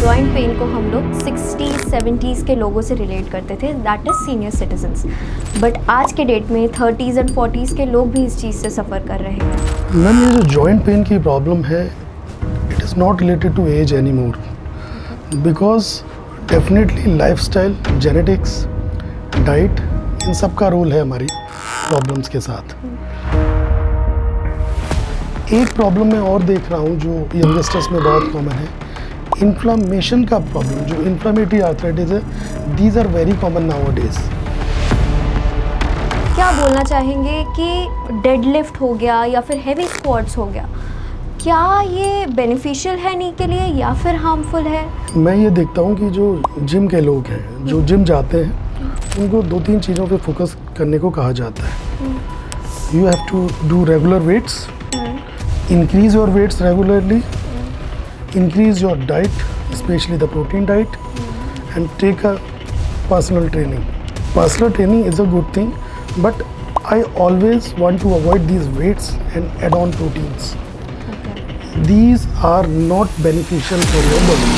Joint pain को हम लोग 60s 70s के लोगों से रिलेट करते थे, that is senior citizens. But आज के डेट में 30s एंड 40s के लोग भी इस चीज़ से सफ़र कर रहे हैं। मैम, ये जो जॉइंट पेन की प्रॉब्लम है, it is not related to age any more, because definitely lifestyle, genetics, diet, इन सब का रोल है हमारी प्रॉब्लम्स के साथ। एक प्रॉब्लम मैं और देख रहा हूँ जो यंगस्टर्स में बहुत कॉमन है, इन्फ्लामेशन का प्रॉब्लम, जो इन्फ्लामेटरी आर्थराइटिस है, these are very common nowadays. क्या बोलना चाहेंगे कि डेडलिफ्ट हो गया या फिर हेवी स्क्वाट्स हो गया, क्या ये बेनिफिशियल है नी के लिए या फिर हार्मफुल है? मैं ये देखता हूँ कि जो जिम के लोग हैं, जो जिम जाते हैं, उनको 2-3 चीज़ों पे फोकस करने को कहा जाता है। You have to do regular weights, increase your weights regularly, increase your diet, especially the protein diet, and take a personal training. Personal training is a good thing, but I always want to avoid these weights and add on proteins. These are not beneficial for your body.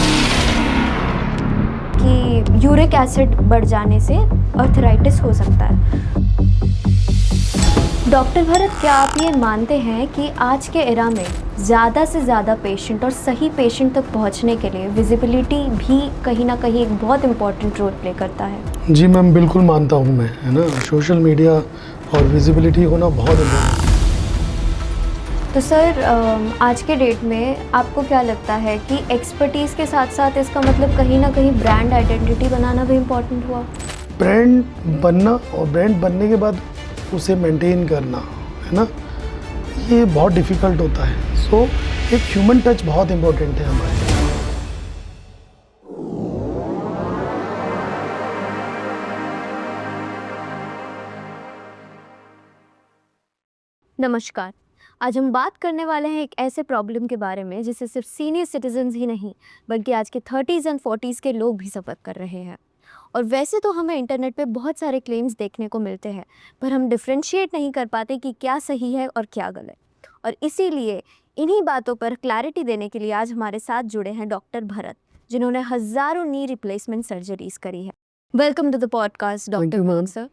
कि uric acid बढ़ जाने से arthritis हो सकता है। Doctor Bharat, क्या आप ये मानते हैं कि आज के एरा में ज़्यादा से ज़्यादा पेशेंट और सही पेशेंट तक पहुंचने के लिए विजिबिलिटी भी कहीं ना कहीं एक बहुत इम्पॉर्टेंट रोल प्ले करता है? जी मैम, बिल्कुल मानता हूँ मैं, है ना। सोशल मीडिया और विजिबिलिटी होना बहुत इम्पोर्टेंट है। तो सर, आज के डेट में आपको क्या लगता है कि एक्सपर्टीज़ के साथ साथ इसका मतलब कहीं ना कहीं ब्रांड आइडेंटिटी बनाना भी इम्पॉर्टेंट हुआ? ब्रांड बनना और ब्रांड बनने के बाद उसे मेंटेन करना, है ना, ये बहुत डिफ़िकल्ट होता है। सो एक ह्यूमन टच बहुत इम्पोर्टेंट है हमारे। नमस्कार। आज हम बात करने वाले हैं एक ऐसे प्रॉब्लम के बारे में जिसे सिर्फ सीनियर सिटीजन्स ही नहीं बल्कि आज के 30s एंड 40s के लोग भी सफ़र कर रहे हैं। और वैसे तो हमें इंटरनेट पे बहुत सारे क्लेम्स देखने को मिलते हैं, पर हम डिफ्रेंशिएट नहीं कर पाते कि क्या सही है और क्या गलत। और इसीलिए इन्हीं बातों पर क्लैरिटी देने के लिए आज हमारे साथ जुड़े हैं डॉक्टर भरत, जिन्होंने हज़ारों नी रिप्लेसमेंट सर्जरीज करी है। Welcome to the podcast doctor Bharat sir.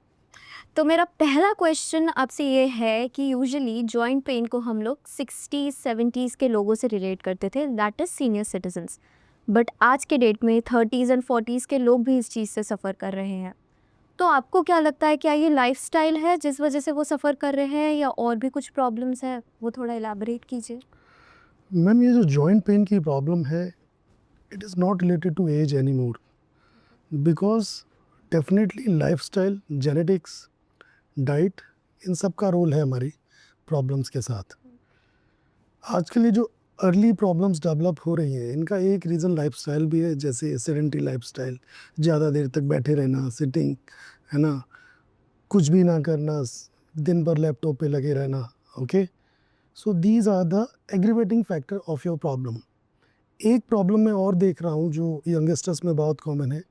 तो मेरा पहला क्वेश्चन आपसे ये है कि यूजुअली जॉइंट पेन को हम लोग 60s 70s के लोगों से रिलेट करते थे, that is senior citizens. But आज के डेट में 30s एंड 40s के लोग भी इस चीज़ से सफ़र कर रहे हैं। तो आपको क्या लगता है, क्या ये लाइफस्टाइल है जिस वजह से वो सफ़र कर रहे हैं या और भी कुछ प्रॉब्लम्स है? वो थोड़ा इलाबरेट कीजिए। मैम, ये जो जॉइंट पेन की प्रॉब्लम है, it is not related to age any more, because definitely lifestyle, genetics, diet, इन सब का रोल है हमारी प्रॉब्लम्स के साथ। आजकल ये जो अर्ली प्रॉब्लम्स डेवलप हो रही हैं, इनका एक रीज़न लाइफस्टाइल भी है, जैसे सेडेंटरी लाइफस्टाइल, ज़्यादा देर तक बैठे रहना, सिटिंग, है ना, कुछ भी ना करना, दिन भर लैपटॉप पे लगे रहना। Okay, so these are the aggravating factor of your problem. एक प्रॉब्लम मैं और देख रहा हूँ जो यंगस्टर्स में बहुत कॉमन है,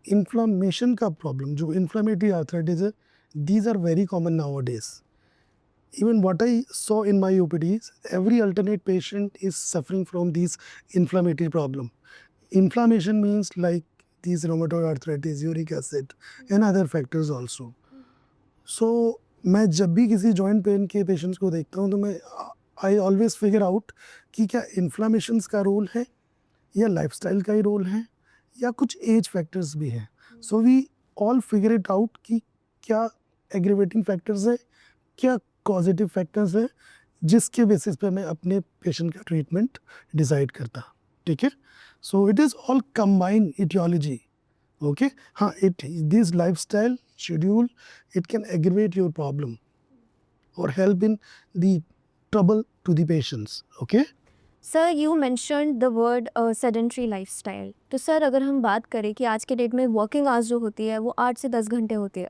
इन्फ्लामेशन का प्रॉब्लम, जो इन्फ्लामेटरी आर्थराइटिस है, these are very common nowadays. Even what I saw in my OPDs, every alternate patient is suffering from these inflammatory problem. Inflammation means like these rheumatoid arthritis, uric acid, and other factors also. So मैं जब भी किसी joint pain के patients को देखता हूँ तो मैं आई ऑलवेज फिगर आउट कि क्या इन्फ्लामेशंस का रोल है या लाइफस्टाइल का ही रोल है या कुछ एज फैक्टर्स भी हैं। So we all figure it out कि क्या एग्रीवेटिंग फैक्टर्स है, क्या पॉजिटिव फैक्टर्स है, जिसके बेसिस पे मैं अपने पेशेंट का ट्रीटमेंट डिसाइड करता। ठीक है, so it is all combined aetiology. Okay, हाँ, it this lifestyle schedule, it can aggravate your problem और help in the trouble to the patients. Okay sir, you mentioned the word sedentary lifestyle. तो sir, अगर हम बात करें कि आज के डेट में वर्किंग आवर्स जो होती है वो 8 से 10 घंटे होती है,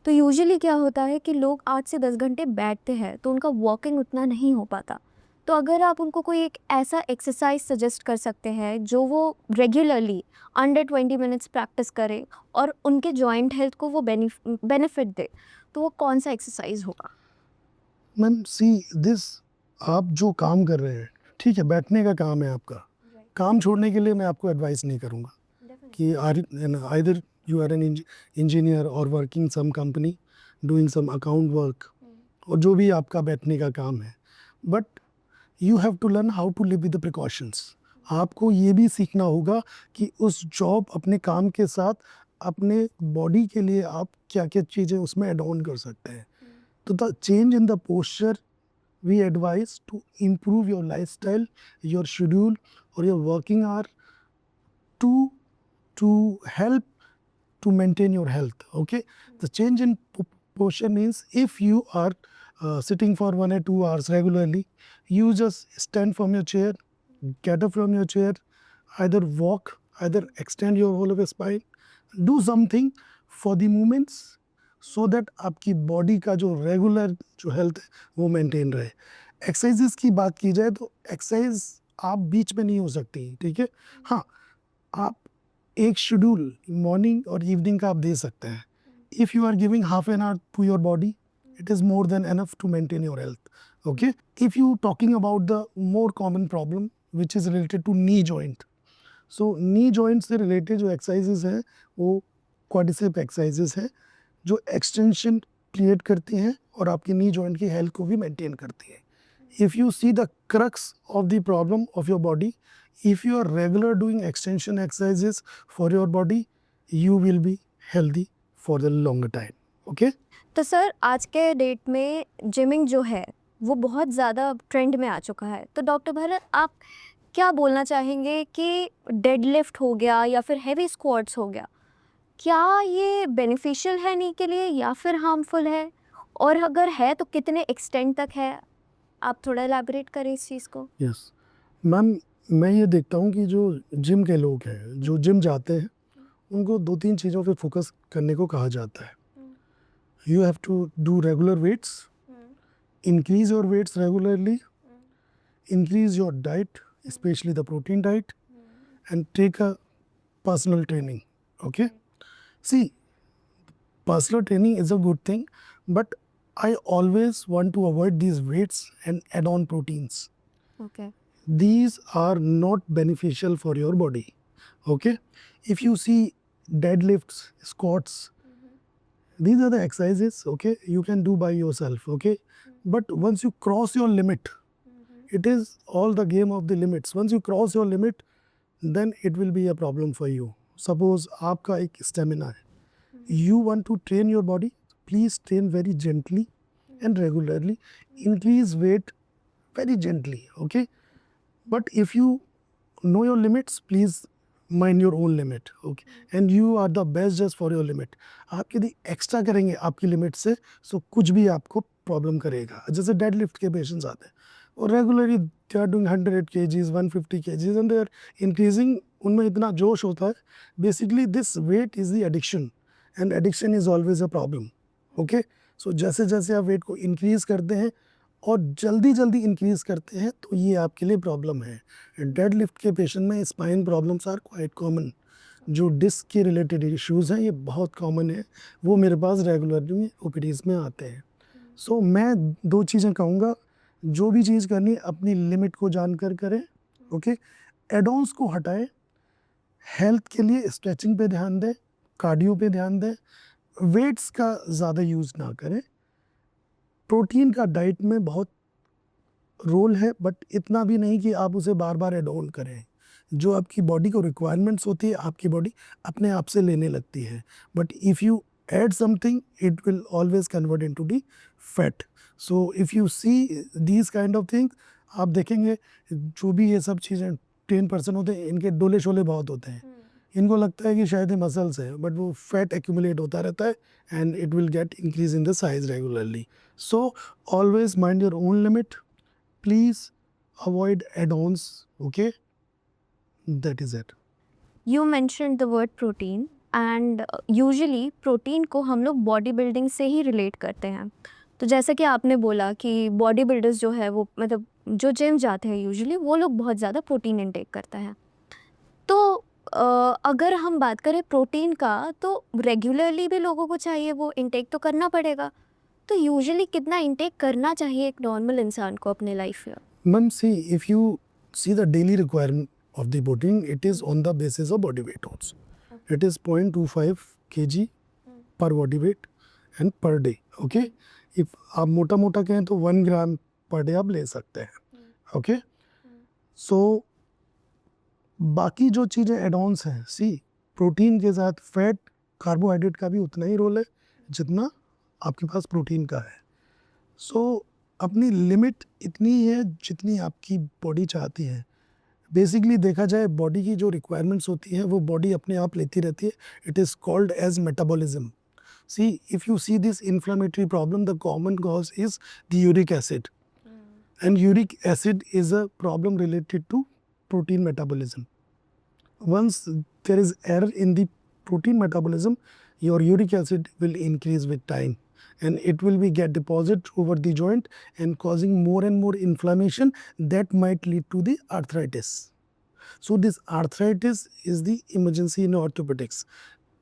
तो यूजुअली क्या होता है कि लोग 8 से 10 घंटे बैठते हैं तो उनका वॉकिंग उतना नहीं हो पाता। तो अगर आप उनको कोई एक ऐसा एक्सरसाइज सजेस्ट कर सकते हैं जो वो रेगुलरली अंडर 20 मिनट्स प्रैक्टिस करें और उनके जॉइंट हेल्थ को वो बेनिफिट दे, तो वो कौन सा एक्सरसाइज होगा? मैम, सी दिस, आप जो काम कर रहे हैं, ठीक है, बैठने का काम है आपका, काम छोड़ने के लिए मैं आपको एडवाइस नहीं करूँगा कि either you are an engineer और working some company doing some account work और जो भी आपका बैठने का काम है, but you have to learn how to live with the precautions. आपको ये भी सीखना होगा कि उस जॉब अपने काम के साथ अपने बॉडी के लिए आप क्या क्या चीज़ें उसमें एड ऑन कर सकते हैं। तो the change in the posture we advise to improve your lifestyle, your schedule or your working hour to help to maintain your health. Okay, the change in posture means if you are sitting for 1 or 2 hours regularly, you just stand from your chair, get up from your chair, either walk, either extend your whole of your spine, do something for the movements so that आपकी body का जो regular जो health है वो maintain रहे। Exercises की बात की जाए तो एक्सरसाइज आप बीच में नहीं हो सकती, ठीक है। हाँ, आप एक शेड्यूल मॉर्निंग और इवनिंग का आप दे सकते हैं। If you are giving half an hour to your body, it is more than enough to maintain your health. Okay, if you talking about the more common problem which is related to knee joint, so knee joint से related जो exercises हैं वो quadricep exercises हैं जो extension create करती हैं और आपकी नी जॉइंट की हेल्थ को भी मेंटेन करती है। If you see the crux of the problem of your body, if you are regular doing extension exercises for your body, you will be healthy for the longer time. Okay, तो sir आज के date में gymming जो है वो बहुत ज़्यादा trend में आ चुका है, तो डॉक्टर भरत आप क्या बोलना चाहेंगे कि डेडलिफ्ट हो गया या फिर हैवी स्क्वाट्स हो गया, क्या ये बेनिफिशियल है नी के लिए या फिर हार्मफुल है, और अगर है तो कितने एक्सटेंड तक है? आप थोड़ा एलैबोरेट करें इस चीज़ को। यस मैम, मैं ये देखता हूँ कि जो जिम के लोग हैं, जो जिम जाते हैं, उनको 2-3 चीज़ों पे फोकस करने को कहा जाता है। You have to do regular weights, increase your weights regularly, increase your diet, especially the protein diet, and take a personal training. Okay, see, personal training is a good thing, but I always want to avoid these weights and add on proteins. Okay, These are not beneficial for your body. Okay, if you see deadlifts, squats, these are the exercises, okay, you can do by yourself. Okay, but once you cross your limit, it is all the game of the limits. Once you cross your limit, then it will be a problem for you. Suppose आपका एक stamina है, you want to train your body, please train very gently and regularly, increase weight very gently. Okay, but if you know your limits, please mind your own limit. Okay, and you are the best just for your limit. आप यदि extra करेंगे आपकी limit से, सो कुछ भी आपको problem करेगा। जैसे डेड लिफ्ट के पेशेंट्स आते हैं और regularly they are doing 100 kgs, 150 kgs and they are increasing, उनमें इतना जोश होता है। Basically this weight is the addiction and addiction is always a problem. Okay, so जैसे जैसे आप वेट को इंक्रीज़ करते हैं और जल्दी जल्दी इंक्रीज़ करते हैं तो ये आपके लिए प्रॉब्लम है। डेड लिफ्ट के पेशेंट में spine problems are quite common. जो डिस्क के रिलेटेड इश्यूज़ हैं ये बहुत कॉमन है, वो मेरे पास रेगुलरली ओपीडीज़ में आते हैं। सो मैं 2 चीज़ें कहूँगा, जो भी चीज़ करनी है अपनी लिमिट को जानकर करें। ओके, एडॉन्स को हटाएं, हेल्थ के लिए स्ट्रेचिंग पे ध्यान दें, कार्डियो पे ध्यान दें, वेट्स का ज़्यादा यूज़ ना करें। प्रोटीन का डाइट में बहुत रोल है, बट इतना भी नहीं कि आप उसे बार बार एड ऑन करें। जो आपकी बॉडी को रिक्वायरमेंट्स होती है आपकी बॉडी अपने आप से लेने लगती है, but if you add something, it will always convert into the fat. So if you see these kind of things, आप देखेंगे जो भी ये सब चीज़ें 10% होते हैं, इनके डोले शोले बहुत होते हैं। इनको लगता है कि शायद ये मसल्स है, बट वो फैट एक्यूमुलेट होता रहता है and it will get increase in the size regularly. So always mind your own limit, please avoid add-ons. Okay, that is it. You mentioned the word protein and usually protein को हम लोग body building से ही relate करते हैं। तो जैसा कि आपने बोला कि बॉडी बिल्डर्स जो है वो मतलब जो जिम जाते हैं यूजुअली वो लोग बहुत ज़्यादा प्रोटीन इनटेक करते हैं। तो अगर हम बात करें प्रोटीन का, तो रेगुलरली भी लोगों को चाहिए, वो इनटेक तो करना पड़ेगा। तो यूजुअली कितना इनटेक करना चाहिए एक नॉर्मल इंसान को अपने लाइफ में? Ma'am, see, if you see the daily requirement of the protein. It is on the basis of body weight also. It is 0.25 kg per body weight and per day. Okay, if आप मोटा मोटा कहें तो 1 ग्राम per day आप ले सकते हैं. Okay, सो बाकी जो चीज़ें एडॉन्स हैं, सी प्रोटीन के साथ फैट कार्बोहाइड्रेट का भी उतना ही रोल है जितना आपके पास प्रोटीन का है. सो अपनी लिमिट इतनी है जितनी आपकी बॉडी चाहती है. बेसिकली देखा जाए बॉडी की जो रिक्वायरमेंट्स होती है वो बॉडी अपने आप लेती रहती है. It is called as metabolism. See if you see this inflammatory problem, the common cause is the uric acid, and uric acid is a problem related to protein metabolism. Once there is error in the protein metabolism, your uric acid will increase with time and it will be get deposit over the joint and causing more and more inflammation that might lead to the arthritis. So this arthritis is the emergency in orthopedics.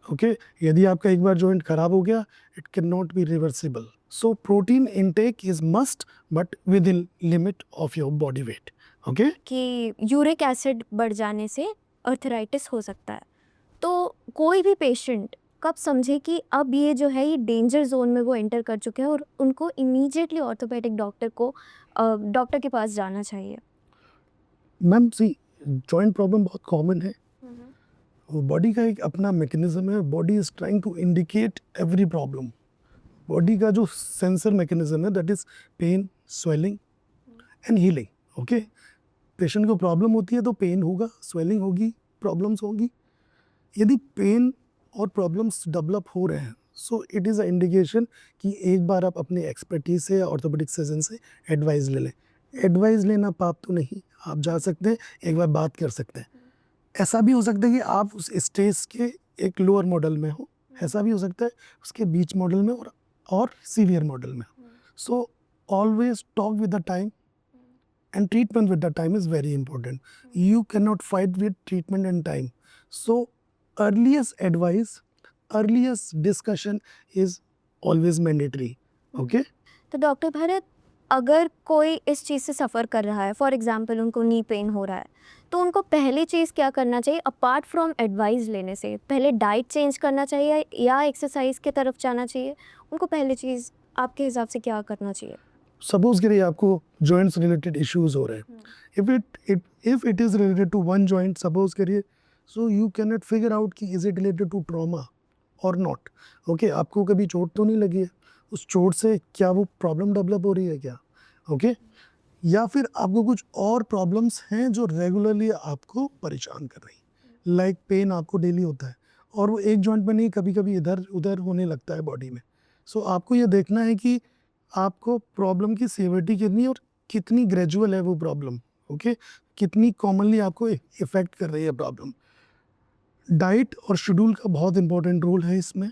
Okay, यदि आपका एक बार joint खराब हो गया, it cannot be reversible. So protein intake is must, but within limit of your body weight. Okay? कि uric acid बढ़ जाने से अर्थराइटिस हो सकता है. तो कोई भी पेशेंट कब समझे कि अब ये जो है ये डेंजर जोन में वो एंटर कर चुके हैं और उनको इमीडिएटली ऑर्थोपेडिक डॉक्टर के पास जाना चाहिए? मैम सी जॉइंट प्रॉब्लम बहुत कॉमन है. बॉडी का एक अपना मैकेनिज्म है. Body is trying to indicate every problem. Body का जो सेंसर मैकेनिज्म है that is pain, swelling and healing. Okay, patient को प्रॉब्लम होती है तो पेन होगा, स्वेलिंग होगी, प्रॉब्लम्स होगी. यदि पेन और प्रॉब्लम्स डेवलप हो रहे हैं सो इट इज़ अ इंडिकेशन कि एक बार आप अपने एक्सपर्टीज से या ऑर्थोपेडिक सर्जन से एडवाइस ले लें. एडवाइस लेना पाप तो नहीं, आप जा सकते हैं, एक बार बात कर सकते हैं. ऐसा भी हो सकता है कि आप उस स्टेज के एक लोअर मॉडल में हो, ऐसा भी हो सकता है उसके बीच मॉडल में और सीवियर मॉडल में. So always talk with the time and treatment with the time is very important. You cannot fight with treatment and time. So earliest advice, earliest discussion is always mandatory. Okay? तो doctor Bharat, अगर कोई इस चीज़ से सफ़र कर रहा है, for example उनको knee pain हो रहा है, तो उनको पहली चीज़ क्या करना चाहिए अपार्ट फ्रॉम एडवाइस लेने से? पहले डाइट चेंज करना चाहिए या एक्सरसाइज की तरफ जाना चाहिए? उनको पहली चीज़ आपके हिसाब से क्या करना चाहिए? सपोज करिए आपको जॉइंट्स रिलेटेड इश्यूज हो रहे हैं. If it is related to one joint, suppose करिए, so you can not figure out कि is it related to trauma और नॉट. ओके, आपको कभी चोट तो नहीं लगी है, उस चोट से क्या वो प्रॉब्लम डेवलप हो रही है क्या? ओके, या फिर आपको कुछ और प्रॉब्लम्स हैं जो रेगुलरली आपको परेशान कर रही हैं. लाइक पेन आपको डेली होता है और वो एक जॉइंट में नहीं, कभी कभी इधर उधर होने लगता है बॉडी में. सो आपको ये देखना है कि आपको प्रॉब्लम की सीवियरिटी कितनी और कितनी ग्रेजुअल है वो प्रॉब्लम. ओके, कितनी कॉमनली आपको इफ़ेक्ट कर रही है प्रॉब्लम. डाइट और शेड्यूल का बहुत इंपॉर्टेंट रोल है इसमें.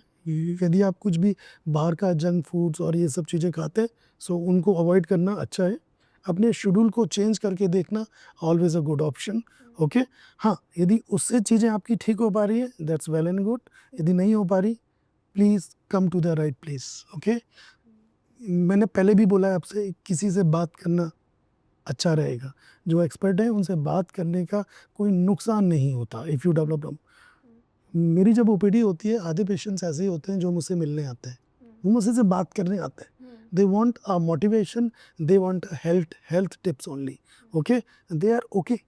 यदि आप कुछ भी बाहर का जंक फूड्स और ये सब चीज़ें खाते हैं सो उनको अवॉइड करना अच्छा है. अपने शेड्यूल को चेंज करके देखना always a good option. Okay, हाँ, यदि उससे चीज़ें आपकी ठीक हो पा रही है दैट्स वेल एंड गुड. यदि नहीं हो पा रही please come to the right place. Okay, मैंने पहले भी बोला है आपसे, किसी से बात करना अच्छा रहेगा. जो एक्सपर्ट है उनसे बात करने का कोई नुकसान नहीं होता. इफ़ यू डेवलप, मेरी जब ओपीडी होती है आधे पेशेंट्स ऐसे ही होते हैं जो मुझसे मिलने आते हैं, वो मुझसे से बात करने आते हैं. They want a motivation, they want health tips only. Okay, they are okay,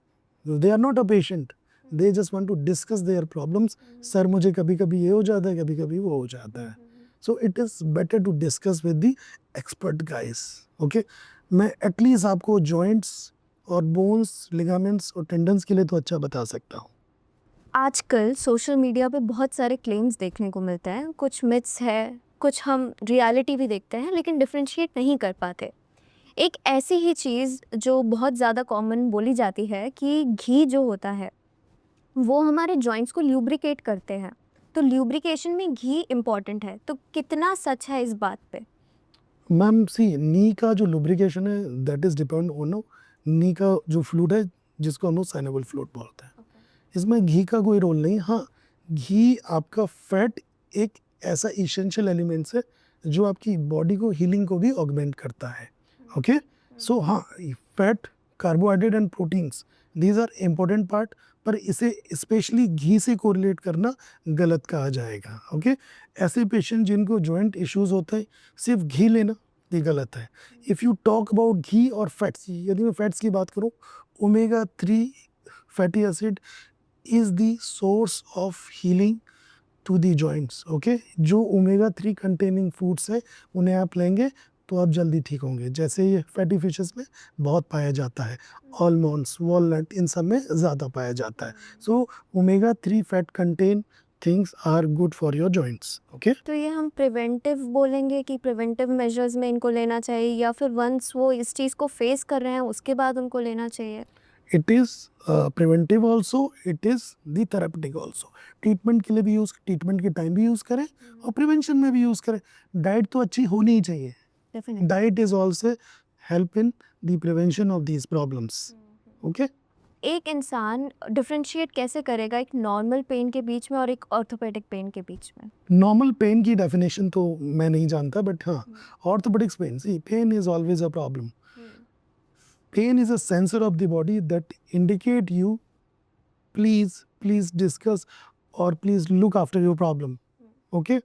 they are not a patient, they just want to discuss their problems. Sir मुझे कभी कभी ये हो जाता है, कभी कभी वो हो जाता है. So it is better to discuss with the expert guys. Okay, मैं एटलीस्ट आपको जॉइंट्स और बोन्स, लिगामेंट्स और टेंडन्स के लिए तो अच्छा बता सकता हूँ. आजकल सोशल मीडिया पे बहुत सारे क्लेम्स देखने को मिलते हैं. कुछ मिथ्स है, कुछ हम रियलिटी भी देखते हैं लेकिन डिफ्रेंशिएट नहीं कर पाते. एक ऐसी ही चीज़ जो बहुत ज़्यादा कॉमन बोली जाती है कि घी जो होता है वो हमारे जॉइंट्स को ल्यूब्रिकेट करते हैं. तो ल्यूब्रिकेशन में घी इम्पॉर्टेंट है, तो कितना सच है इस बात पे? मैम सी, नी का जो लुब्रिकेशन है दैट इज़ डिपेंड ऑन नी का जो फ्लूइड है जिसको हम लोग साइनोवियल फ्लूइड बोलते हैं. इसमें घी का कोई रोल नहीं. हाँ, घी आपका फैट एक ऐसा इसेंशियल एलिमेंट्स है जो आपकी बॉडी को हीलिंग को भी ऑगमेंट करता है. ओके, सो हाँ, fat, carbohydrate and proteins these are important part, पर इसे स्पेशली घी से कोरिलेट करना गलत कहा जाएगा। ओके, ऐसे पेशेंट जिनको जॉइंट इश्यूज होते हैं सिर्फ घी लेना ये गलत है। If you talk about ghee और फैट्स, यदि मैं फैट्स की बात करूँ, omega 3 fatty acid is the source of healing to the joints. Okay, जो ओमेगा 3 कंटेनिंग फूड्स है उन्हें आप लेंगे तो आप जल्दी ठीक होंगे। जैसे ये फैटी फिशेस में बहुत पाया जाता है, आलमंड्स, वॉलनट, इन सब में ज़्यादा पाया जाता है। So omega 3 fat contain things are good for your joints. Okay, तो ये हम प्रिवेंटिव बोलेंगे कि प्रिवेंटिव मेजर्स में इनको लेना चाहिए, या फिर वंस वो इस चीज़ को फेस कर रहे हैं उसके बाद उनको लेना चाहिए? It is preventive also, it is the therapeutic also. Treatment के लिए भी यूज़, ट्रीटमेंट के टाइम भी यूज़ करें और प्रिवेंशन में भी यूज़ करें। डाइट तो अच्छी होनी ही चाहिए। Definitely. Diet is also help in the prevention of these problems. Okay? एक इंसान डिफरेंशिएट कैसे करेगा एक नॉर्मल पेन के बीच में और एक ऑर्थोपेडिक पेन के बीच में? नॉर्मल पेन की डेफिनेशन तो मैं नहीं जानता, बट हाँ, orthopaedics pain, see pain is always a problem. Pain is a sensor of the body that indicate you please discuss और please look after your problem. Okay,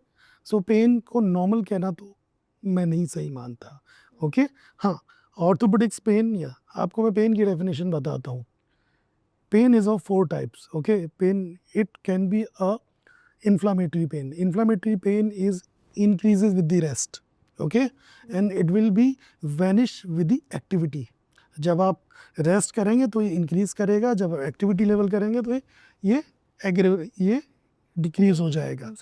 so pain को normal कहना तो मैं नहीं सही मानता। ओके, हाँ, ऑर्थोपेडिक्स पेन, या आपको मैं पेन की डेफिनेशन बताता हूँ। Pain is of 4 types. Okay, pain, it can be a inflammatory pain. Inflammatory pain is increases with the rest. Okay, and it will be vanish with the activity. जब आप rest करेंगे तो ये increase करेगा, जब activity level करेंगे तो ये डिक्रीज हो जाएगा।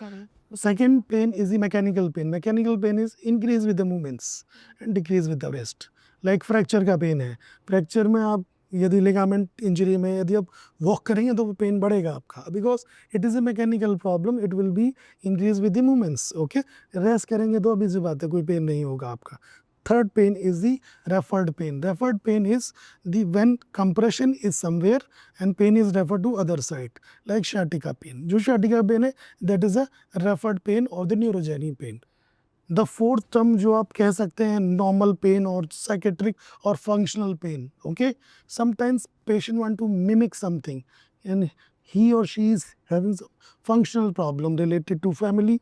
Second pain is the mechanical pain. Mechanical pain is increase with the movements and decrease with the rest. Like fracture का पेन है, फ्रैक्चर में आप यदि लिगामेंट इंजरी में यदि आप वॉक करेंगे तो पेन बढ़ेगा आपका, because it is a mechanical problem, it will be increase with the movements. Okay, rest करेंगे तो अभी सी बात है, कोई पेन नहीं होगा आपका। Third pain is the referred pain. Referred pain is the when compression is somewhere and pain is referred to other side, like sciatica pain. जो sciatica pain है, that is a referred pain or the neurogenic pain. The fourth term जो आप कह सकते हैं normal pain और psychiatric और functional pain. Okay, sometimes patient want to mimic something and he और she is having functional problem related to family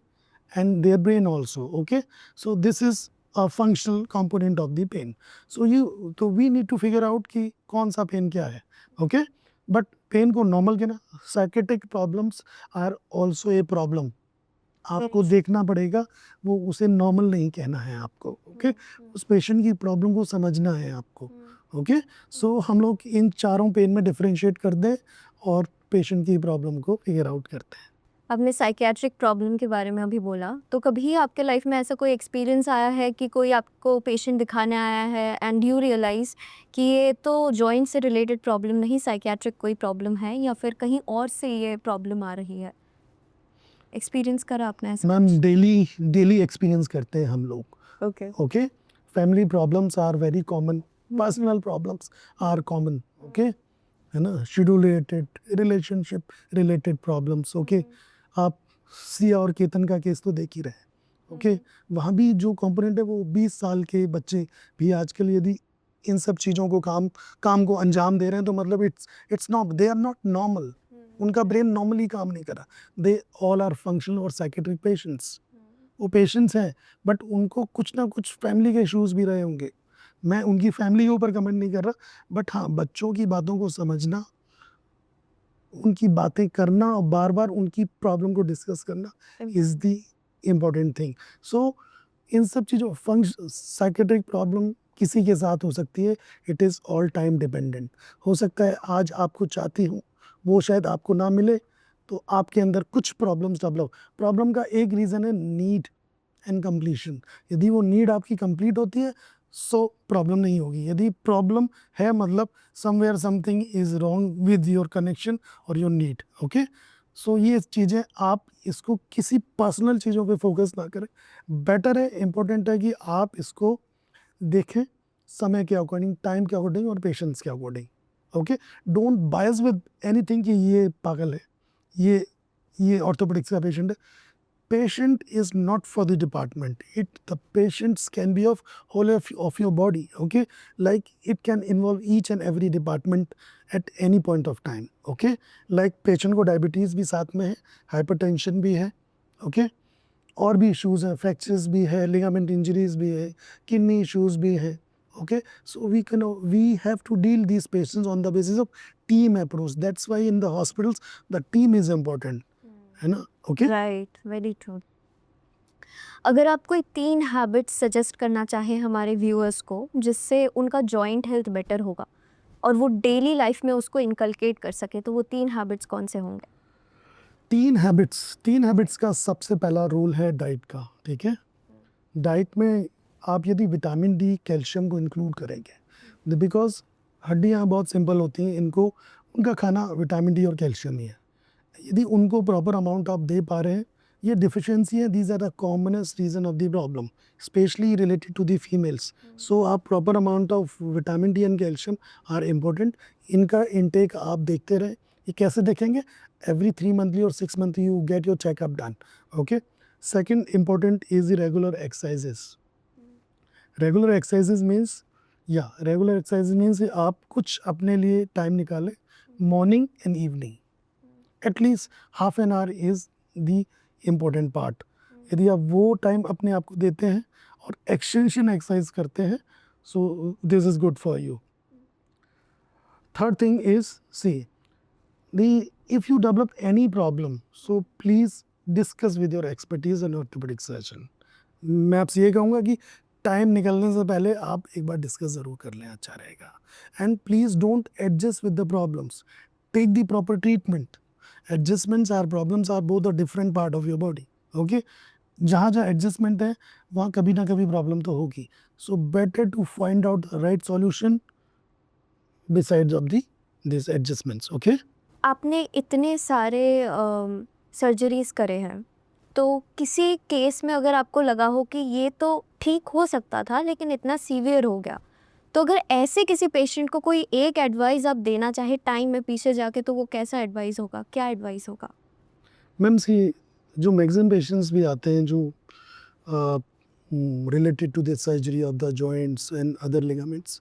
and their brain also. Okay, so this is a functional component of the pain. So we need to figure out कि कौन सा pen क्या है। Okay, but pain को normal कहना, psychiatric problems are also a problem, आपको देखना पड़ेगा, वो उसे नॉर्मल नहीं कहना है आपको। ओके, उस पेशेंट की प्रॉब्लम को समझना है आपको। ओके, सो हम लोग इन चारों पेन में डिफरेंशिएट कर दें और पेशेंट की प्रॉब्लम को फिगर आउट करते हैं। आपने साइकियाट्रिक प्रॉब्लम के बारे में अभी बोला, तो कभी आपके लाइफ में ऐसा कोई एक्सपीरियंस आया है कि कोई आपको पेशेंट दिखाने आया है एंड यू रियलाइज़ कि ये तो जॉइंट से रिलेटेड प्रॉब्लम नहीं, साइकियाट्रिक कोई प्रॉब्लम है या फिर कहीं और से ये प्रॉब्लम आ रही है? एक्सपीरियंस करा आपने ऐसा? मैम, डेली एक्सपीरियंस करते हैं हम लोग। Okay. Okay, family problems are very common, personal problems are common. Okay, है ना, schedule related, relationship related problems. Okay, आप सिया और केतन का केस तो देख ही रहे। ओके, वहाँ भी जो कंपोनेंट है वो 20 साल के बच्चे भी आजकल यदि इन सब चीज़ों को काम को अंजाम दे रहे हैं तो मतलब it's not, they are not normal, उनका ब्रेन नॉर्मली काम नहीं कर रहा। दे ऑल आर फंक्शनल और साइकेट्रिक पेशेंट्स, वो पेशेंट्स हैं बट उनको कुछ ना कुछ फैमिली के इश्यूज़ भी रहे होंगे। मैं उनकी फैमिली के ऊपर कमेंट नहीं कर रहा, बट हाँ, बच्चों की बातों को समझना, उनकी बातें करना और बार बार उनकी प्रॉब्लम को डिस्कस करना इज़ द इम्पॉर्टेंट थिंग। सो इन सब चीज़ों साइकेट्रिक प्रॉब्लम किसी के साथ हो सकती है, it is all time dependent. हो सकता है आज आपको चाहती हूँ, वो शायद आपको ना मिले, तो आपके अंदर कुछ प्रॉब्लम्स डेवलप। प्रॉब्लम का एक रीज़न है नीड एंड कंप्लीशन। यदि वो नीड आपकी कंप्लीट होती है सो प्रॉब्लम नहीं होगी। यदि प्रॉब्लम है मतलब somewhere something is wrong with your connection और योर नीड। ओके, सो ये चीज़ें आप इसको किसी पर्सनल चीज़ों पे फोकस ना करें, बेटर है, इम्पोर्टेंट है कि आप इसको देखें समय के अकॉर्डिंग, टाइम के अकॉर्डिंग और पेशेंस के according. Okay, don't bias with anything कि ये पागल है, ये ऑर्थोपेडिक्स का पेशेंट है। patient is not for the department. The patients can be of whole of your body. Okay, like it can involve each and every department at any point of time. Okay, like patient को diabetes भी साथ में है, hypertension भी है. Okay, और भी issues हैं, fractures भी है, ligament injuries भी है, kidney issues भी है. Okay, so we have to deal these patients on the basis of team approach. That's why in the hospitals the team is important. है ना? Okay. Right, very true. अगर आप कोई 3 habits suggest करना चाहें हमारे व्यूअर्स को जिससे उनका जॉइंट हेल्थ बेटर होगा और वो डेली लाइफ में उसको इनकलकेट कर सके, तो वो 3 हैबिट्स कौन से होंगे? 3 हैबिट्स का सबसे पहला रूल है डाइट का. ठीक है, डाइट में आप यदि विटामिन डी, कैल्शियम को इंक्लूड करेंगे, बिकॉज हड्डियाँ बहुत सिंपल होती हैं, इनको उनका खाना विटामिन डी और कैल्शियम ही है. यदि उनको प्रॉपर अमाउंट आप दे पा रहे हैं, ये डिफिशियंसी है, these are the commonest reason of the problem, specially related to the females. So आप proper amount of vitamin D and calcium are important. इनका इनटेक आप देखते रहें. ये कैसे देखेंगे? every 3 monthly or 6 monthly you get your checkup done. Okay, second important is the regular exercises. Regular exercises means आप कुछ अपने लिए टाइम निकालें morning and evening. At least half an our is the important part. यदि आप वो time अपने आप को देते हैं और एक्सटेंशन एक्सरसाइज करते हैं, so this is good for you. Third thing is if you develop any problem, so please discuss with your expertise and orthopedic surgeon. मैं आपसे ये कहूँगा कि टाइम निकलने से पहले आप एक बार डिस्कस ज़रूर कर लें, अच्छा रहेगा. And please don't adjust with the problems, take the proper treatment. Adjustments are problems are both a different part of your body. Okay, जहाँ जहाँ एडजस्टमेंट है वहाँ कभी ना कभी प्रॉब्लम तो होगी. So better to find out the right solution besides of this adjustments. Okay, आपने इतने सारे सर्जरीज करे हैं, तो किसी केस में अगर आपको लगा हो कि ये तो ठीक हो सकता था लेकिन इतना सीवियर हो गया, तो अगर ऐसे किसी पेशेंट को कोई एक एडवाइस आप देना चाहे टाइम में पीछे जाके, तो वो कैसा एडवाइस होगा, क्या एडवाइस होगा? मैम सी, जो मैक्सिमम पेशेंट्स भी आते हैं जो related to the surgery of the joints and other ligaments,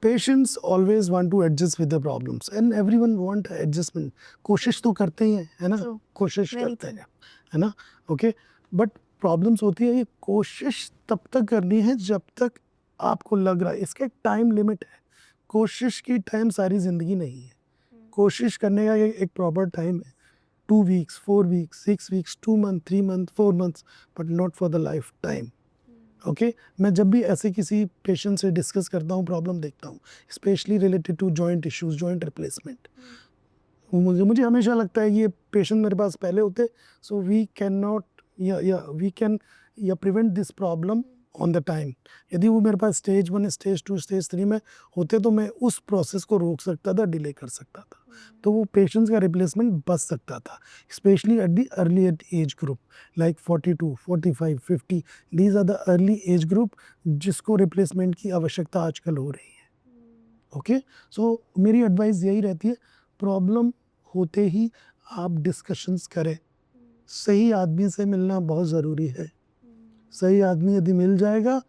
patients always want to adjust with the problems and everyone want adjustment. कोशिश तो करते ही हैं, है ना? True. कोशिश Very करते हैं, है ना? ओके, बट प्रॉब्लम्स होती है. ये कोशिश तब तक करनी है जब तक आपको लग रहा है. इसका एक टाइम लिमिट है. कोशिश की टाइम सारी ज़िंदगी नहीं है. कोशिश करने का एक प्रॉपर टाइम है. 2 weeks, 4 weeks, 6 weeks, 2 months, 3 months, 4 months, but not for the lifetime. Okay, मैं जब भी ऐसे किसी पेशेंट से डिस्कस करता हूँ, प्रॉब्लम देखता हूँ, specially related to joint issues, joint replacement, मुझे हमेशा लगता है ये पेशेंट मेरे पास पहले होते, so we can not we can prevent this problem on the time. यदि वो मेरे पास स्टेज 1, स्टेज 2, स्टेज 3 में होते तो मैं उस प्रोसेस को रोक सकता था, डिले कर सकता था, तो वो पेशेंट्स का रिप्लेसमेंट बच सकता था, specially at the early age group like 42, 45, 50. These are the early age group जिसको रिप्लेसमेंट की आवश्यकता आजकल हो रही है. ओके, सो मेरी एडवाइस यही रहती है, प्रॉब्लम होते ही आप डिस्कशंस करें. सही आदमी से मिलना बहुत ज़रूरी है. सही आदमी यदि मिल जाएगा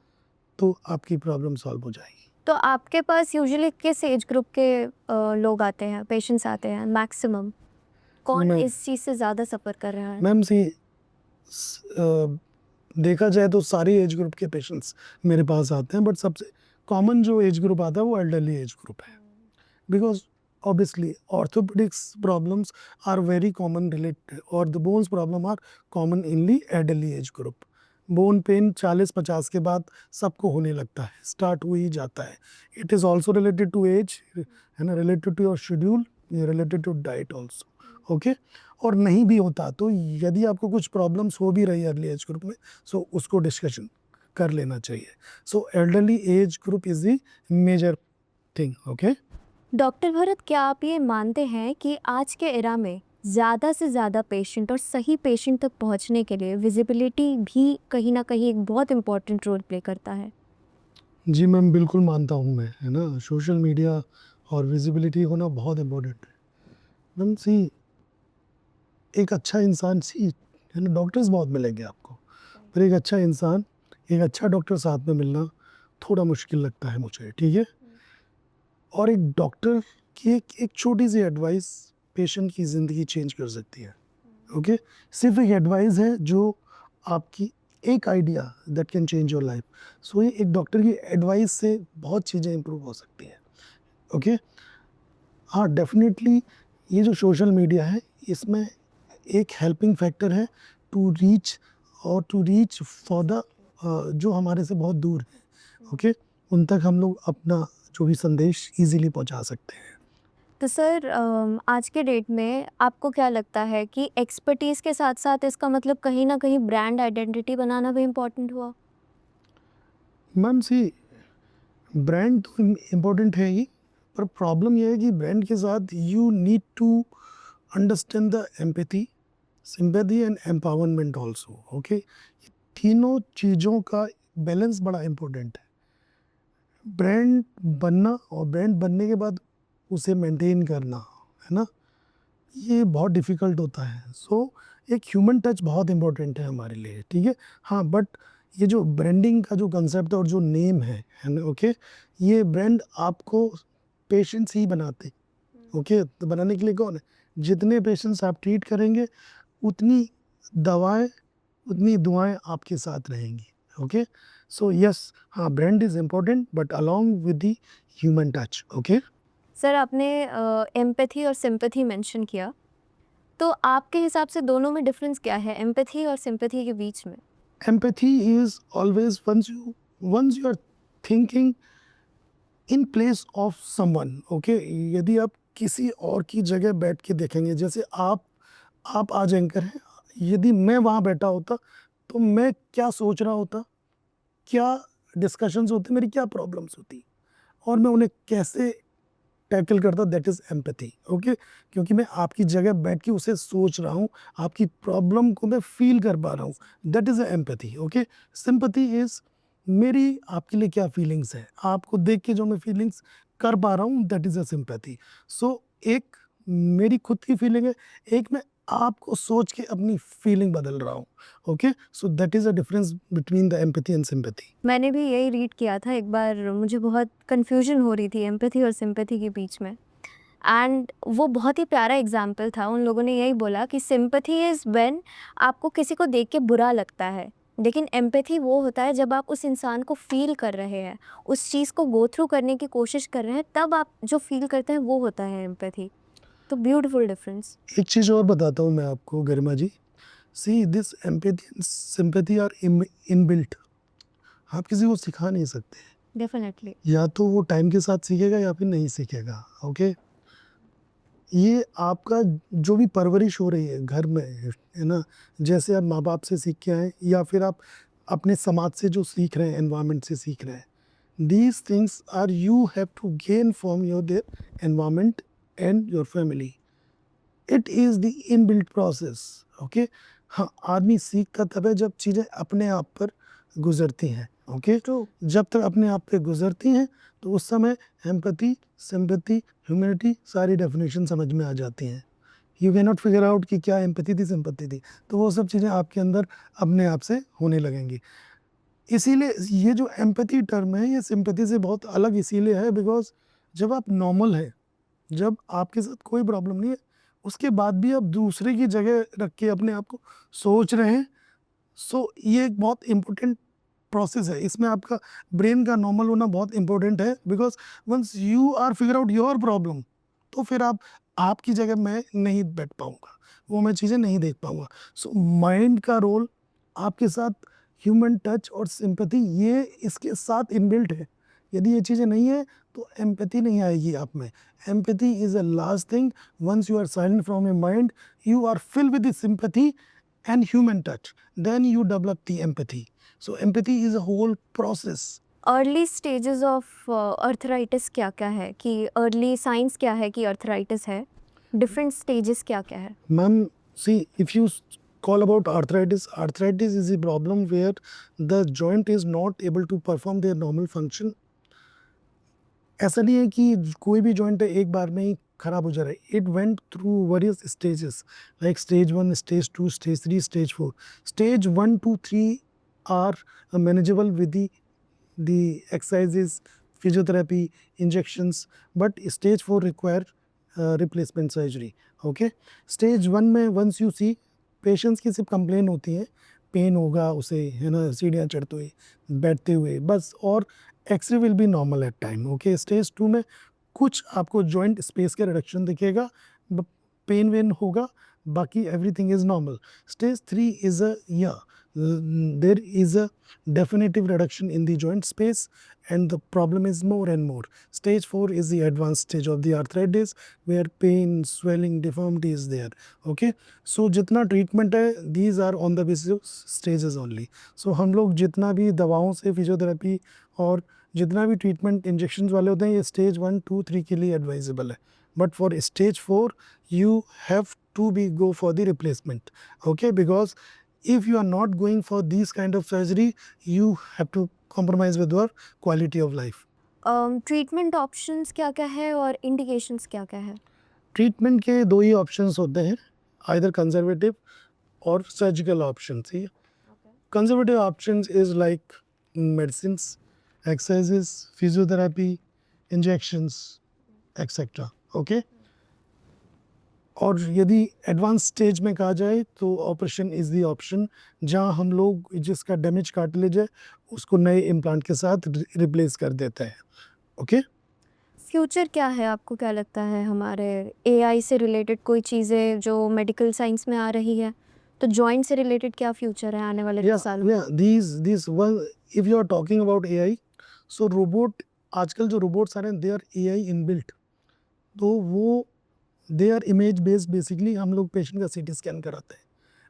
तो आपकी प्रॉब्लम सॉल्व हो जाएगी. तो आपके पास यूजुअली किस एज ग्रुप के लोग आते हैं, पेशेंट्स आते हैं मैक्सिमम? कौन इस चीज़ से ज़्यादा सफ़र कर रहा है? मैम सी, देखा जाए तो सारी एज ग्रुप के पेशेंट्स मेरे पास आते हैं, बट सबसे कॉमन जो एज ग्रुप आता है वो एल्डरली एज ग्रुप है. Because obviously orthopedics problems are very common related, or the bones problem are common in the elderly age group. Bone pen 40-50 के बाद सबको होने लगता है, स्टार्ट हो ही जाता है. It is also related to age, है ना, related to your schedule, related to diet also. Okay, और नहीं भी होता तो यदि आपको कुछ प्रॉब्लम्स हो भी रही है अर्ली एज ग्रुप में, सो उसको डिस्कशन कर लेना चाहिए. So elderly age group is the major thing. Okay, doctor Bharat, क्या आप ये मानते हैं कि आज के एरा में ज़्यादा से ज़्यादा पेशेंट और सही पेशेंट तक पहुंचने के लिए विजिबिलिटी भी कहीं ना कहीं एक बहुत इम्पॉर्टेंट रोल प्ले करता है? जी मैम, बिल्कुल मानता हूँ मैं, है ना. सोशल मीडिया और विजिबिलिटी होना बहुत इम्पोर्टेंट है. मैम सी, एक अच्छा इंसान सी, है ना, डॉक्टर्स बहुत मिलेंगे आपको, पर एक अच्छा इंसान, एक अच्छा डॉक्टर साथ में मिलना थोड़ा मुश्किल लगता है मुझे, ठीक है। और एक डॉक्टर की एक छोटी सी एडवाइस पेशेंट की ज़िंदगी चेंज कर सकती है, ओके। सिर्फ एक एडवाइस है जो आपकी, एक idea that can change your life. So ये एक डॉक्टर की एडवाइस से बहुत चीज़ें इंप्रूव हो सकती हैं, ओके। हाँ, डेफिनेटली ये जो सोशल मीडिया है, इसमें एक हेल्पिंग फैक्टर है टू रीच फॉर द जो हमारे से बहुत दूर है, ओके। उन तक हम लोग अपना जो भी संदेश इजीली पहुंचा सकते हैं। तो सर आज के डेट में आपको क्या लगता है कि एक्सपर्टीज़ के साथ साथ इसका मतलब कहीं ना कहीं ब्रांड आइडेंटिटी बनाना भी इम्पोर्टेंट हुआ? मैम सी, ब्रांड तो इम्पोर्टेंट है ही, पर प्रॉब्लम यह है कि ब्रांड के साथ you need to understand the empathy, sympathy and empowerment also, okay. तीनों चीज़ों का बैलेंस बड़ा इम्पोर्टेंट है। ब्रांड बनना और ब्रांड बनने के बाद उसे मेंटेन करना, है ना, ये बहुत डिफ़िकल्ट होता है। सो एक ह्यूमन टच बहुत इम्पोर्टेंट है हमारे लिए, ठीक है। हाँ, बट ये जो ब्रांडिंग का जो कंसेप्ट और जो नेम है ना, ओके, ये ब्रांड आपको पेशेंट्स ही बनाते, ओके। तो बनाने के लिए कौन है? जितने पेशेंट्स आप ट्रीट करेंगे, उतनी दवाएँ, उतनी दुआएँ आपके साथ रहेंगी, ओके। सो यस, हाँ, brand is important but along with the human touch, okay. Sir आपने एम्पैथी और सिंपैथी मेंशन किया, तो आपके हिसाब से दोनों में डिफरेंस क्या है एम्पैथी और सिंपैथी के बीच में? Empathy is always once you are thinking in place of someone, okay। यदि आप किसी और की जगह बैठ के देखेंगे, जैसे आप आज एंकर हैं, यदि मैं वहाँ बैठा होता तो मैं क्या सोच रहा होता, क्या डिस्कशंस होते, मेरी क्या प्रॉब्लम्स होती, और मैं उन्हें कैसे टैकल करता, दैट इज़ एम्पैथी, ओके। क्योंकि मैं आपकी जगह बैठ के उसे सोच रहा हूँ, आपकी प्रॉब्लम को मैं फील कर पा रहा हूँ, that is empathy, okay. Sympathy is मेरी आपके लिए क्या फीलिंग्स है, आपको देख के जो मैं फीलिंग्स कर पा रहा हूँ, दैट इज़ अ सिंपैथी। सो एक मेरी खुद की फीलिंग है, एक मैं आपको सोच के अपनी फीलिंग बदल रहा हूँ, okay. So that is a difference between the empathy and sympathy. मैंने भी यही रीड किया था एक बार, मुझे बहुत कन्फ्यूजन हो रही थी एम्पैथी और सिंपैथी के बीच में, एंड वो बहुत ही प्यारा एग्जाम्पल था। उन लोगों ने यही बोला कि सिंपैथी इज़ व्हेन आपको किसी को देख के बुरा लगता है, लेकिन एम्पैथी वो होता है जब आप उस इंसान को फील कर रहे हैं, उस चीज़ को गो थ्रू करने की कोशिश कर रहे हैं, तब आप जो फील करते हैं वो होता है एम्पैथी। तो ब्यूटीफुल डिफरेंस। एक चीज़ और बताता हूँ मैं आपको Garima ji, see this empathy and sympathy are inbuilt, आप किसी को सिखा नहीं सकते, डेफिनेटली। या तो वो टाइम के साथ सीखेगा या फिर नहीं सीखेगा, ओके। ये आपका जो भी परवरिश हो रही है घर में, है ना, जैसे आप माँ बाप से सीख के आए या फिर आप अपने समाज से जो सीख रहे हैं, एनवायरनमेंट से सीख रहे हैं, these things are you have to gain from your their environment and your family. It is the inbuilt process, okay. हाँ, आदमी सीखता तब है जब चीज़ें अपने आप पर गुजरती हैं, ओके। ट्रू। जब तक अपने आप पे गुजरती हैं तो उस समय एम्पैथी, सिंपैथी, ह्यूमैनिटी सारी डेफिनेशन समझ में आ जाती हैं। You can not figure out कि क्या एम्पैथी थी, सिंपैथी थी, तो वो सब चीज़ें आपके अंदर अपने आप से होने लगेंगी। इसीलिए ये जो एम्पैथी टर्म है, ये सिंपैथी से बहुत अलग इसीलिए है बिकॉज जब आप नॉर्मल हैं, जब आपके साथ कोई प्रॉब्लम नहीं है, उसके बाद भी आप दूसरे की जगह रख के अपने आप को सोच रहे हैं, सो ये एक बहुत इम्पोर्टेंट प्रोसेस है। इसमें आपका ब्रेन का नॉर्मल होना बहुत इम्पोर्टेंट है because once you are figure out your problem, तो फिर आपकी जगह मैं नहीं बैठ पाऊँगा, वो मैं चीज़ें नहीं देख पाऊँगा। सो माइंड का रोल आपके साथ, ह्यूमन टच और सिंपैथी, ये इसके साथ इनबिल्ट है। यदि ये चीज़ें नहीं है तो एम्पैथी नहीं आएगी आप में। Empathy is a last thing, once you are silent from your mind, you are filled with the sympathy and human touch, then you develop the empathy. So empathy is a whole process. Early stages of arthritis क्या क्या है, कि early signs क्या है कि arthritis है, different stages क्या क्या है? Ma'am, see, if you call about arthritis, arthritis is a problem where the joint is not able to perform their normal function. ऐसा नहीं है कि कोई भी जॉइंट है एक बार में ही खराब हो जा रहा है. It went through various stages like stage 1, stage 2, stage 3, stage 4. Stage 1, 2, 3 are manageable with the exercises, physiotherapy, injections, but stage 4 require replacement surgery. Okay, stage 1 में once you see patients की सिर्फ complain होती है, पेन होगा उसे, है ना, सीढ़ियाँ चढ़ते हुए, बैठते हुए, बस, और x-ray will be normal at time. Okay, stage 2 में कुछ आपको जॉइंट स्पेस का रिडक्शन दिखेगा, पेन वेन होगा, बाकी everything is normal. Stage 3 is there is a definitive reduction in the joint space and the problem is more and more. Stage 4 is the advanced stage of the arthritis where pain, swelling, deformity is there. Okay, so जितना treatment है, these are on the basis of stages only. So हम लोग जितना भी दवाओं से physiotherapy और जितना भी ट्रीटमेंट इंजेक्शन वाले होते हैं, ये स्टेज 1, 2, 3 के लिए एडवाइजेबल है. But for stage 4 you have to be go for the replacement. Okay, because if you are not going for these kind of surgery, you have to compromise with your quality of life. Treatment options क्या क्या है और indications क्या क्या है? Treatment के दो ही options होते हैं, आइदर कंजर्वेटिव और surgical options. He conservative options is like medicines, exercises, physiotherapy, injections, etcetera. Okay, और यदि एडवांस स्टेज में कहा जाए तो ऑपरेशन इज़ दी ऑप्शन, जहां हम लोग जिसका डैमेज कार्टिलेज है उसको नए इम्प्लांट के साथ रिप्लेस कर देते हैं. ओके, फ्यूचर क्या है, आपको क्या लगता है? हमारे एआई से रिलेटेड कोई चीज़ें जो मेडिकल साइंस में आ रही है, तो जॉइंट से रिलेटेड क्या फ्यूचर है आने वाले कुछ सालों में? these one, if you are talking about AI, so robot, आजकल जो रोबोट्स आ रहे हैं, दे आर AI इनबिल्ट. तो वो they are image based. Basically हम लोग पेशेंट का सीटी स्कैन कराते हैं,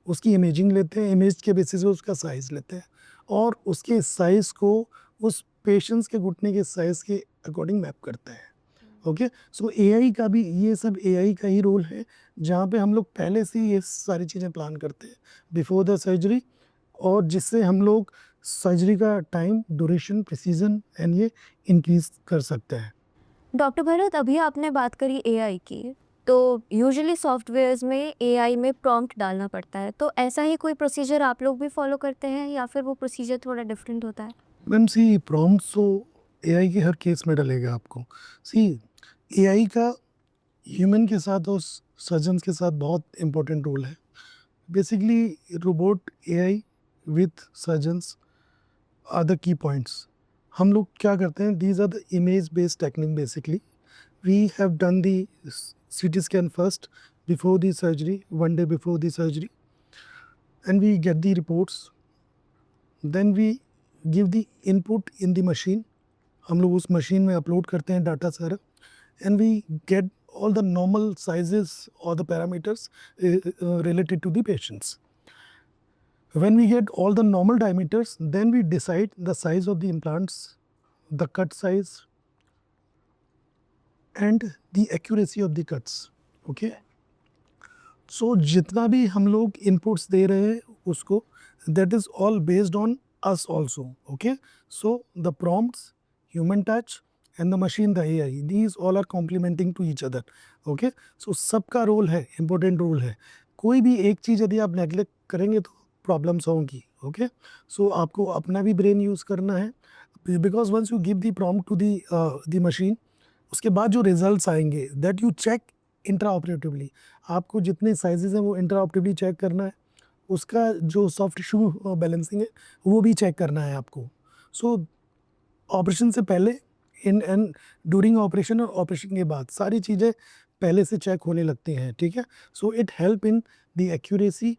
उसकी इमेजिंग लेते हैं, इमेज के बेसिस पे उसका साइज़ लेते हैं और उसके साइज़ को उस पेशेंट्स के घुटने के साइज़ के अकॉर्डिंग मैप करते हैं. ओके, सो एआई का भी, ये सब एआई का ही रोल है, जहाँ पे हम लोग पहले से ये सारी चीज़ें प्लान करते हैं बिफोर द सर्जरी, और जिससे हम लोग सर्जरी का टाइम, ड्यूरेशन, प्रिसीजन एंड ये इंक्रीज कर सकते हैं. डॉक्टर भरत, अभी आपने बात करी एआई की, तो यूजुअली सॉफ्टवेयर्स में एआई में प्रॉम्प्ट डालना पड़ता है, तो ऐसा ही कोई प्रोसीजर आप लोग भी फॉलो करते हैं या फिर वो प्रोसीजर थोड़ा डिफरेंट होता है? मैम सी, प्रॉम्प्ट्स तो एआई के हर केस में डलेगा आपको. सी, एआई का ह्यूमन के साथ और सर्जन्स के साथ बहुत इम्पोर्टेंट रोल है. Basically robot, AI with surgeons are the key points. हम लोग क्या करते हैं, these are the image based technique. Basically we have done the CT scan first before the surgery, one day before the surgery, and we get the reports. Then we give the input in the machine. हम लोग उस machine में upload करते हैं data सारा, and we get all the normal sizes or the parameters related to the patients. When we get all the normal diameters, then we decide the size of the implants, the cut size, and the accuracy of the cuts. Okay, so जितना भी हम लोग inputs दे रहे हैं उसको, that is all based on us also. Okay, so the prompts, human touch and the machine, the AI, these all are complementing to each other. Okay, so सबका role है, important role है. कोई भी एक चीज़ यदि आप नेगलेक्ट करेंगे तो प्रॉब्लम्स होंगी. ओके, सो आपको अपना भी ब्रेन यूज़ करना है, because once you give the prompt to the machine, उसके बाद जो रिजल्ट्स आएंगे that you check intraoperatively. आपको जितने साइजेस हैं वो इंट्रा ऑपरेटिवली चेक करना है, उसका जो सॉफ्ट टिश्यू बैलेंसिंग है वो भी चेक करना है आपको. सो ऑपरेशन से पहले, इन एंड ड्यूरिंग ऑपरेशन और ऑपरेशन के बाद सारी चीज़ें पहले से चेक होने लगती हैं. ठीक है, so it help in the accuracy,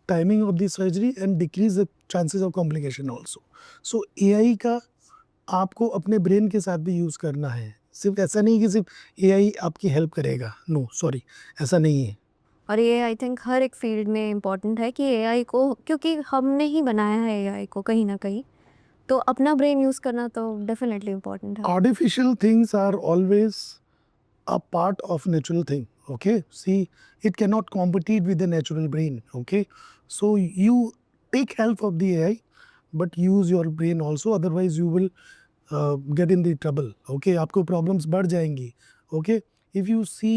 timing of the surgery and decrease the chances of complication also. So AI का आपको अपने ब्रेन के साथ भी यूज़ करना है. सिर्फ ऐसा नहीं कि सिर्फ एआई आपकी हेल्प करेगा, नो सॉरी, ऐसा नहीं है. और ये आई थिंक हर एक फील्ड में इम्पॉर्टेंट है कि एआई को, क्योंकि हमने ही बनाया है एआई को कहीं ना कहीं, तो अपना ब्रेन यूज़ करना तो डेफिनेटली इम्पॉर्टेंट है. Artificial things are always a part of natural thing. Okay, see, it cannot compete with the natural brain. Okay, so you take help of the AI but use your brain also, otherwise you will get in the trouble. Okay, आपको problems बढ़ जाएंगी. Okay, if you see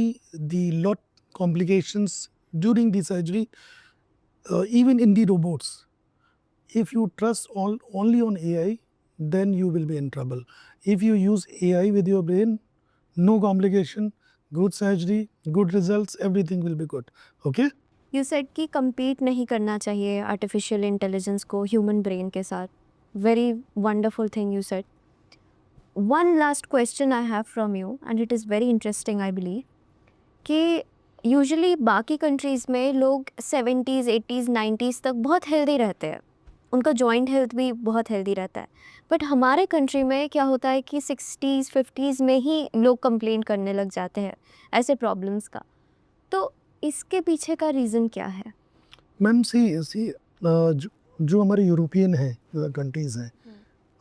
the lot complications during the surgery, even in the robots, if you trust only on AI, then you will be in trouble. If you use AI with your brain, no complication, good surgery, good results, everything will be good. Okay? You said कि compete नहीं करना चाहिए artificial intelligence को human brain के साथ. Very wonderful thing you said. One last question I have from you and it is very interesting I believe कि usually बाकी countries में लोग 70s 80s 90s तक बहुत हेल्दी रहते हैं, उनका जॉइंट हेल्थ भी बहुत हेल्दी रहता है. बट हमारे कंट्री में क्या होता है कि 60s 50s में ही लोग कंप्लेन करने लग जाते हैं ऐसे प्रॉब्लम्स का. तो इसके पीछे का रीज़न क्या है? मैम सी जो हमारे यूरोपियन हैं कंट्रीज़ हैं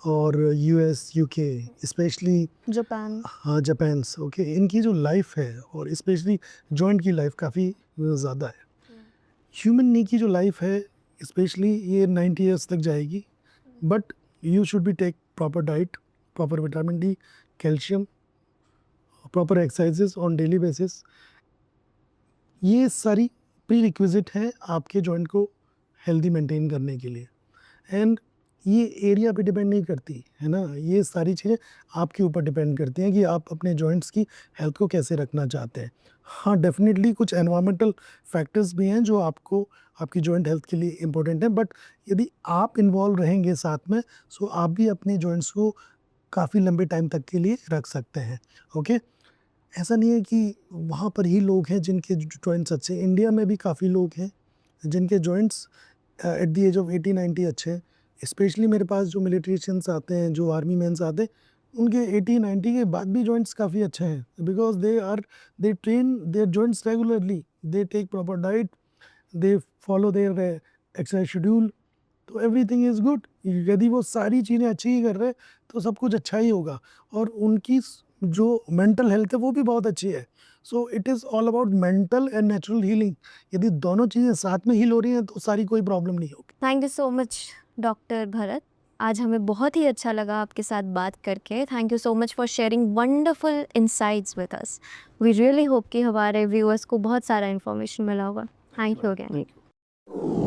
और यूएस यूके स्पेशली, जापान. हाँ जापान, ओके, इनकी जो लाइफ है और स्पेशली जॉइंट की लाइफ काफ़ी ज़्यादा है. ह्यूमन नी की जो लाइफ है स्पेशली ये 90 ईयर्स तक जाएगी. But you should be take proper diet, proper vitamin D, calcium, proper exercises on daily basis. ये सारी प्री रिक्विजिट हैं आपके जॉइंट को हेल्दी मेंटेन करने के लिए. एंड ये एरिया पे डिपेंड नहीं करती है ना, ये सारी चीज़ें आपके ऊपर डिपेंड करती हैं कि आप अपने जॉइंट्स की हेल्थ को कैसे रखना चाहते हैं. हाँ डेफिनेटली कुछ एनवायरमेंटल फैक्टर्स भी हैं जो आपको आपकी जॉइंट हेल्थ के लिए इम्पोर्टेंट है. बट यदि आप इन्वॉल्व रहेंगे साथ में, सो आप भी अपने जॉइंट्स को काफ़ी लंबे टाइम तक के लिए रख सकते हैं. ओके, ऐसा नहीं है कि वहाँ पर ही लोग हैं जिनके जॉइंट्स अच्छे हैं. इंडिया में भी काफ़ी लोग हैं जिनके joints at the age of 80-90 अच्छे हैं. स्पेशली मेरे पास जो मिलिट्रिशियंस आते हैं, जो आर्मी मैन्स आते हैं, उनके 80-90 के बाद भी जॉइंट्स काफ़ी अच्छे हैं. Because they train their joints regularly, they take proper diet, they follow their exercise schedule. तो एवरीथिंग इज़ गुड. यदि वो सारी चीज़ें अच्छी ही कर रहे हैं तो सब कुछ अच्छा ही होगा. और उनकी जो मेंटल हेल्थ है वो भी बहुत अच्छी है. So it is all about mental and natural healing. यदि दोनों चीज़ें साथ में हील हो रही हैं तो सारी कोई प्रॉब्लम नहीं होगी. Thank you so much doctor Bharat. आज हमें बहुत ही अच्छा लगा आपके साथ बात करके. Thank you so much for sharing wonderful insights with us. We really hope कि हमारे व्यूअर्स को बहुत सारा इन्फॉर्मेशन मिला होगा. Thank you again. Thank you.